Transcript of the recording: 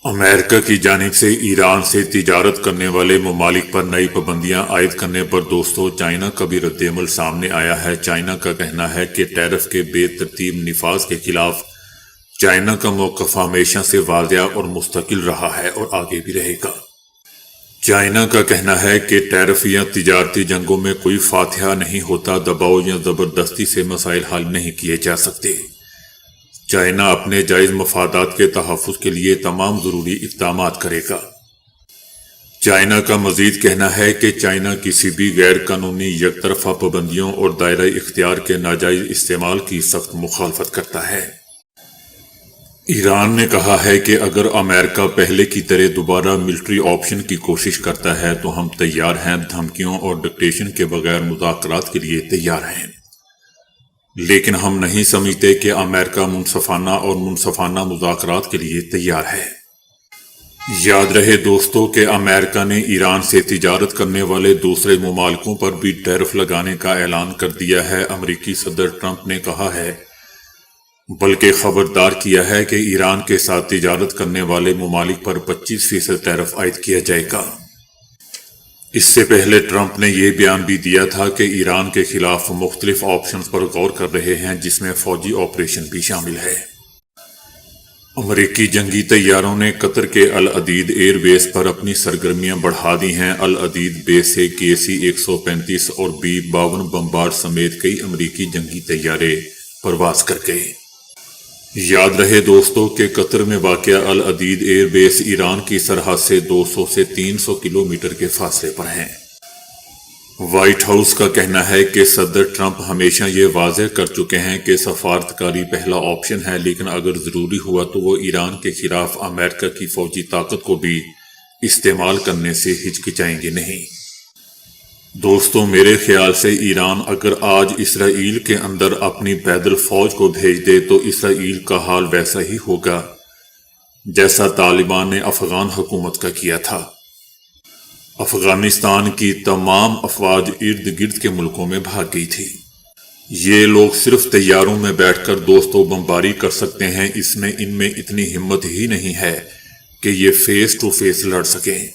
امریکہ کی جانب سے ایران سے تجارت کرنے والے ممالک پر نئی پابندیاں عائد کرنے پر دوستو چائنا کا بھی رد عمل سامنے آیا ہے۔ چائنا کا کہنا ہے کہ ٹیرف کے بے ترتیب نفاذ کے خلاف چائنا کا موقف ہمیشہ سے واضح اور مستقل رہا ہے اور آگے بھی رہے گا۔ چائنا کا کہنا ہے کہ ٹیرف یا تجارتی جنگوں میں کوئی فاتحہ نہیں ہوتا، دباؤ یا زبردستی سے مسائل حل نہیں کیے جا سکتے۔ چائنا اپنے جائز مفادات کے تحفظ کے لیے تمام ضروری اقدامات کرے گا۔ چائنا کا مزید کہنا ہے کہ چائنا کسی بھی غیر قانونی یک طرفہ پابندیوں اور دائرہ اختیار کے ناجائز استعمال کی سخت مخالفت کرتا ہے۔ ایران نے کہا ہے کہ اگر امریکہ پہلے کی طرح دوبارہ ملٹری آپشن کی کوشش کرتا ہے تو ہم تیار ہیں، دھمکیوں اور ڈکٹیشن کے بغیر مذاکرات کے لیے تیار ہیں، لیکن ہم نہیں سمجھتے کہ امریکہ منصفانہ مذاکرات کے لیے تیار ہے۔ یاد رہے دوستو کہ امریکہ نے ایران سے تجارت کرنے والے دوسرے ممالکوں پر بھی ٹیرف لگانے کا اعلان کر دیا ہے۔ امریکی صدر ٹرمپ نے کہا ہے، بلکہ خبردار کیا ہے کہ ایران کے ساتھ تجارت کرنے والے ممالک پر 25% ٹیرف عائد کیا جائے گا۔ اس سے پہلے ٹرمپ نے یہ بیان بھی دیا تھا کہ ایران کے خلاف مختلف آپشنز پر غور کر رہے ہیں، جس میں فوجی آپریشن بھی شامل ہے۔ امریکی جنگی طیاروں نے قطر کے العدید ایئر بیس پر اپنی سرگرمیاں بڑھا دی ہیں۔ العدید بیس سے KC-135 اور B-52 بمبارڈ سمیت کئی امریکی جنگی طیارے پرواز کر گئے۔ یاد رہے دوستو کہ قطر میں واقع العدید ایئر بیس ایران کی سرحد سے 200 سے 300 کلومیٹر کے فاصلے پر ہیں۔ وائٹ ہاؤس کا کہنا ہے کہ صدر ٹرمپ ہمیشہ یہ واضح کر چکے ہیں کہ سفارتکاری پہلا آپشن ہے، لیکن اگر ضروری ہوا تو وہ ایران کے خلاف امریکہ کی فوجی طاقت کو بھی استعمال کرنے سے ہچکچائیں گے نہیں۔ دوستو میرے خیال سے ایران اگر آج اسرائیل کے اندر اپنی پیدل فوج کو بھیج دے تو اسرائیل کا حال ویسا ہی ہوگا جیسا طالبان نے افغان حکومت کا کیا تھا۔ افغانستان کی تمام افواج ارد گرد کے ملکوں میں بھاگ گئی تھی۔ یہ لوگ صرف طیاروں میں بیٹھ کر دوستو بمباری کر سکتے ہیں، ان میں اتنی ہمت ہی نہیں ہے کہ یہ فیس ٹو فیس لڑ سکیں۔